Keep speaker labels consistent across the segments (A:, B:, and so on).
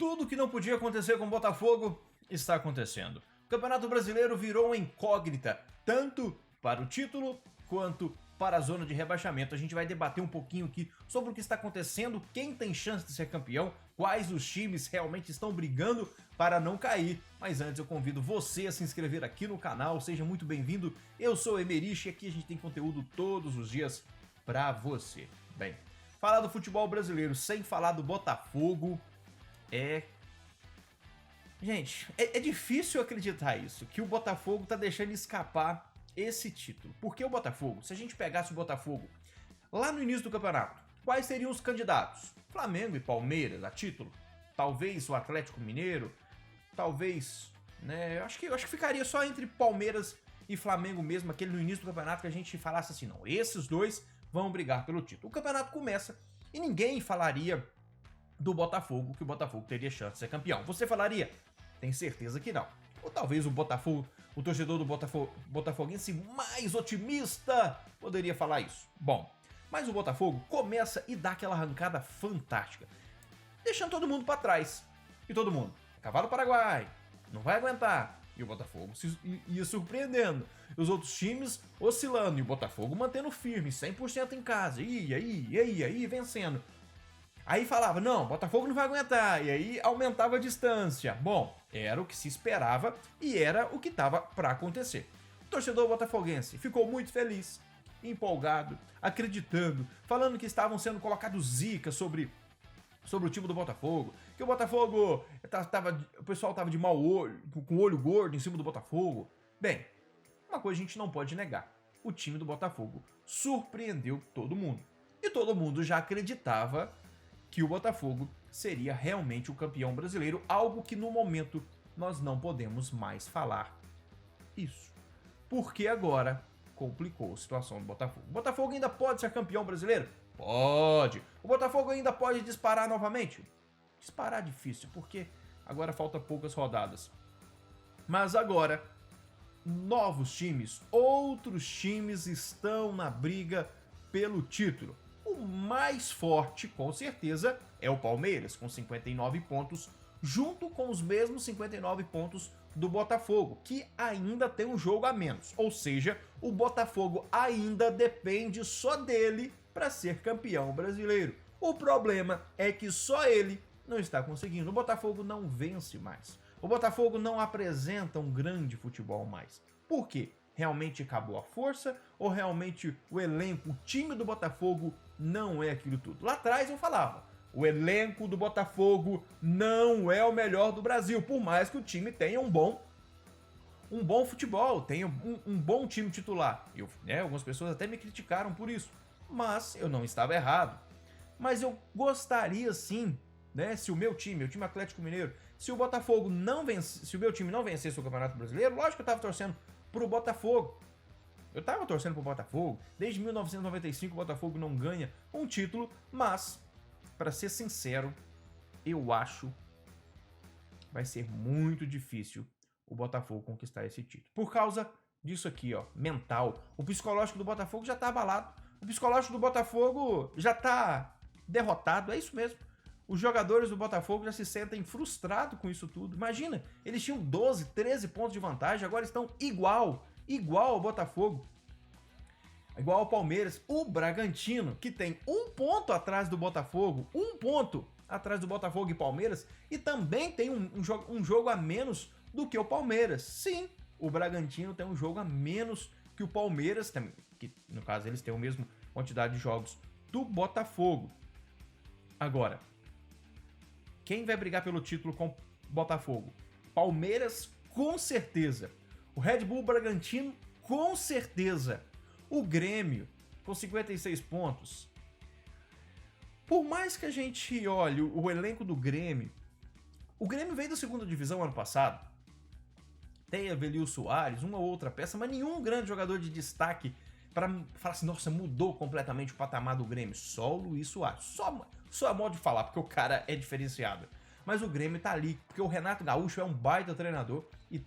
A: Tudo que não podia acontecer com o Botafogo está acontecendo. O Campeonato Brasileiro virou uma incógnita, tanto para o título quanto para a zona de rebaixamento. A gente vai debater um pouquinho aqui sobre o que está acontecendo, quem tem chance de ser campeão, quais os times realmente estão brigando para não cair. Mas antes eu convido você a se inscrever aqui no canal, seja muito bem-vindo. Eu sou o Emerich e aqui a gente tem conteúdo todos os dias para você. Bem, falar do futebol brasileiro sem falar do Botafogo Gente, é difícil acreditar isso, que o Botafogo tá deixando escapar esse título. Porque o Botafogo, se a gente pegasse o Botafogo lá no início do campeonato, quais seriam os candidatos? Flamengo e Palmeiras a título? Talvez o Atlético Mineiro? Talvez, né? Eu acho que ficaria só entre Palmeiras e Flamengo mesmo, aquele no início do campeonato que a gente falasse assim, não, esses dois vão brigar pelo título. O campeonato começa e ninguém falaria do Botafogo, que o Botafogo teria chance de ser campeão. Você falaria? Tem certeza que não. Ou talvez o Botafogo, o torcedor do botafoguense mais otimista poderia falar isso. Bom, mas o Botafogo começa e dá aquela arrancada fantástica, deixando todo mundo para trás. E todo mundo, cavalo paraguai, não vai aguentar. E o Botafogo ia surpreendendo. Os outros times oscilando e o Botafogo mantendo firme, 100% em casa. E aí, vencendo. Aí falava, não, Botafogo não vai aguentar, e aí aumentava a distância. Bom, era o que se esperava e era o que estava para acontecer. O torcedor botafoguense ficou muito feliz, empolgado, acreditando, falando que estavam sendo colocados zica sobre o time do Botafogo, que o Botafogo, o pessoal estava de mau olho, com o olho gordo em cima do Botafogo. Bem, uma coisa a gente não pode negar, o time do Botafogo surpreendeu todo mundo. E todo mundo já acreditava que o Botafogo seria realmente o campeão brasileiro, algo que no momento nós não podemos mais falar isso. Porque agora complicou a situação do Botafogo. O Botafogo ainda pode ser campeão brasileiro? Pode! O Botafogo ainda pode disparar novamente? Disparar é difícil, porque agora falta poucas rodadas. Mas agora, novos times, outros times estão na briga pelo título. O mais forte, com certeza, é o Palmeiras, com 59 pontos, junto com os mesmos 59 pontos do Botafogo, que ainda tem um jogo a menos. Ou seja, o Botafogo ainda depende só dele para ser campeão brasileiro. O problema é que só ele não está conseguindo. O Botafogo não vence mais. O Botafogo não apresenta um grande futebol mais. Por quê? Realmente acabou a força ou realmente o elenco, o time do Botafogo não é aquilo tudo? Lá atrás eu falava, o elenco do Botafogo não é o melhor do Brasil, por mais que o time tenha um bom futebol, tenha um bom time titular. Algumas pessoas até me criticaram por isso, mas eu não estava errado. Mas eu gostaria sim, se o meu time Atlético Mineiro, se o Botafogo não vence, se o meu time não vencesse o Campeonato Brasileiro, lógico que eu estava torcendo pro Botafogo. Eu tava torcendo pro Botafogo. Desde 1995 o Botafogo não ganha um título, mas, para ser sincero, eu acho vai ser muito difícil o Botafogo conquistar esse título. Por causa disso aqui, ó, mental. O psicológico do Botafogo já tá abalado. O psicológico do Botafogo já tá derrotado, é isso mesmo. Os jogadores do Botafogo já se sentem frustrados com isso tudo. Imagina, eles tinham 12, 13 pontos de vantagem, agora estão igual ao Botafogo, igual ao Palmeiras. O Bragantino, que tem um ponto atrás do Botafogo, um ponto atrás do Botafogo e Palmeiras, e também tem um jogo a menos do que o Palmeiras. Sim, o Bragantino tem um jogo a menos que o Palmeiras, que no caso eles têm a mesma quantidade de jogos do Botafogo. Agora, quem vai brigar pelo título com o Botafogo? Palmeiras, com certeza. O Red Bull Bragantino, com certeza. O Grêmio, com 56 pontos. Por mais que a gente olhe o elenco do Grêmio, o Grêmio veio da segunda divisão ano passado. Tem Avelio Soares, uma ou outra peça, mas nenhum grande jogador de destaque para falar assim, nossa, mudou completamente o patamar do Grêmio. Só o Luiz Soares. Só a modo de falar, porque o cara é diferenciado. Mas o Grêmio tá ali, porque o Renato Gaúcho é um baita treinador e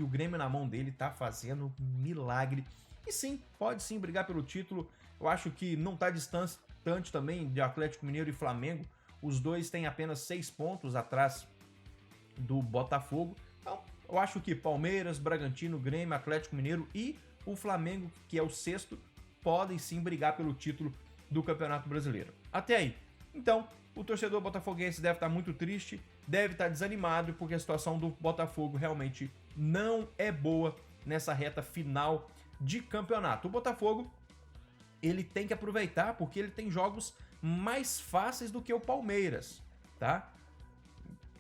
A: o Grêmio na mão dele tá fazendo milagre. E sim, pode sim brigar pelo título. Eu acho que não tá distante também de Atlético Mineiro e Flamengo. Os dois têm apenas 6 pontos atrás do Botafogo. Então, eu acho que Palmeiras, Bragantino, Grêmio, Atlético Mineiro e o Flamengo, que é o sexto, podem sim brigar pelo título do Campeonato Brasileiro. Até aí. Então, o torcedor botafoguense deve estar muito triste, deve estar desanimado, porque a situação do Botafogo realmente não é boa nessa reta final de campeonato. O Botafogo, ele tem que aproveitar, porque ele tem jogos mais fáceis do que o Palmeiras, tá?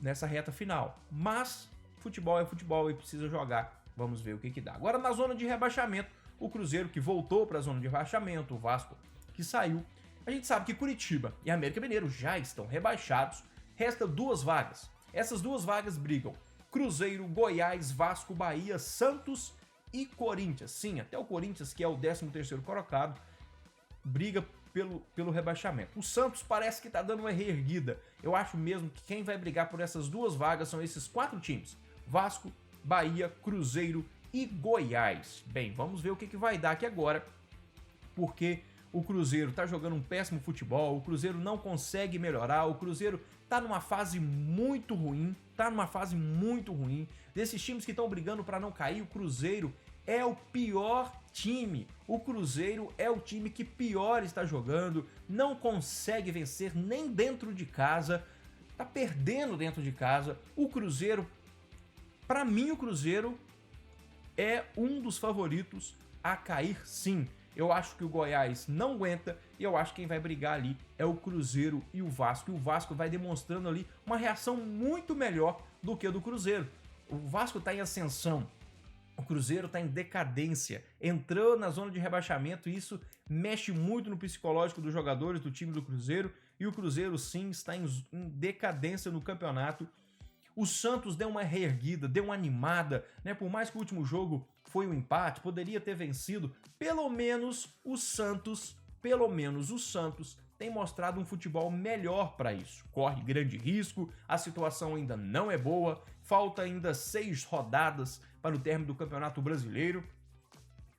A: Nessa reta final. Mas futebol é futebol e precisa jogar. Vamos ver o que dá. Agora, na zona de rebaixamento, o Cruzeiro que voltou para a zona de rebaixamento, o Vasco que saiu. A gente sabe que Curitiba e América Mineiro já estão rebaixados. Resta 2 vagas. Essas 2 vagas brigam Cruzeiro, Goiás, Vasco, Bahia, Santos e Corinthians. Sim, até o Corinthians, que é o 13º colocado, briga pelo rebaixamento. O Santos parece que está dando uma reerguida. Eu acho mesmo que quem vai brigar por essas 2 vagas são esses 4 times. Vasco, Bahia, Cruzeiro e Goiás. Bem, vamos ver o que vai dar aqui agora, porque o Cruzeiro tá jogando um péssimo futebol, o Cruzeiro não consegue melhorar, o Cruzeiro tá numa fase muito ruim, Desses times que estão brigando para não cair, o Cruzeiro é o pior time. O Cruzeiro é o time que pior está jogando, não consegue vencer nem dentro de casa, tá perdendo dentro de casa. O Cruzeiro, para mim, o Cruzeiro é um dos favoritos a cair, sim. Eu acho que o Goiás não aguenta e eu acho que quem vai brigar ali é o Cruzeiro e o Vasco. E o Vasco vai demonstrando ali uma reação muito melhor do que a do Cruzeiro. O Vasco está em ascensão, o Cruzeiro está em decadência, entrou na zona de rebaixamento e isso mexe muito no psicológico dos jogadores do time do Cruzeiro. E o Cruzeiro, sim, está em decadência no campeonato. O Santos deu uma reerguida, deu uma animada, né? Por mais que o último jogo foi um empate, poderia ter vencido. Pelo menos o Santos tem mostrado um futebol melhor para isso. Corre grande risco, a situação ainda não é boa, falta ainda 6 rodadas para o término do Campeonato Brasileiro.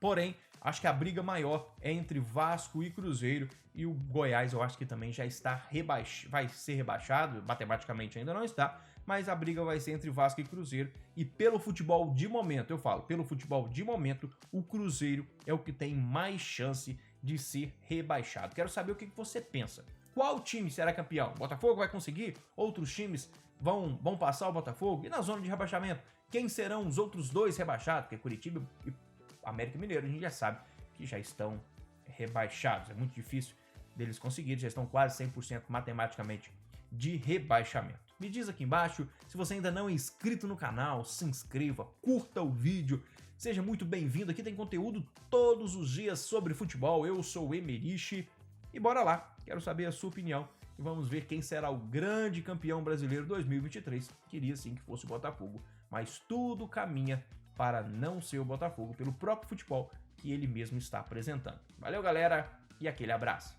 A: Porém, acho que a briga maior é entre Vasco e Cruzeiro, e o Goiás eu acho que também já está vai ser rebaixado, matematicamente ainda não está, mas a briga vai ser entre Vasco e Cruzeiro, e pelo futebol de momento, o Cruzeiro é o que tem mais chance de ser rebaixado. Quero saber o que você pensa. Qual time será campeão? O Botafogo vai conseguir? Outros times vão passar o Botafogo? E na zona de rebaixamento, quem serão os outros 2 rebaixados? Porque Curitiba e América Mineiro, a gente já sabe que já estão rebaixados. É muito difícil deles conseguirem, já estão quase 100% matematicamente de rebaixamento. Me diz aqui embaixo, se você ainda não é inscrito no canal, se inscreva, curta o vídeo, seja muito bem-vindo. Aqui tem conteúdo todos os dias sobre futebol. Eu sou o Emerich e bora lá, quero saber a sua opinião e vamos ver quem será o grande campeão brasileiro 2023. Queria sim que fosse o Botafogo, mas tudo caminha para não ser o Botafogo pelo próprio futebol que ele mesmo está apresentando. Valeu, galera, e aquele abraço.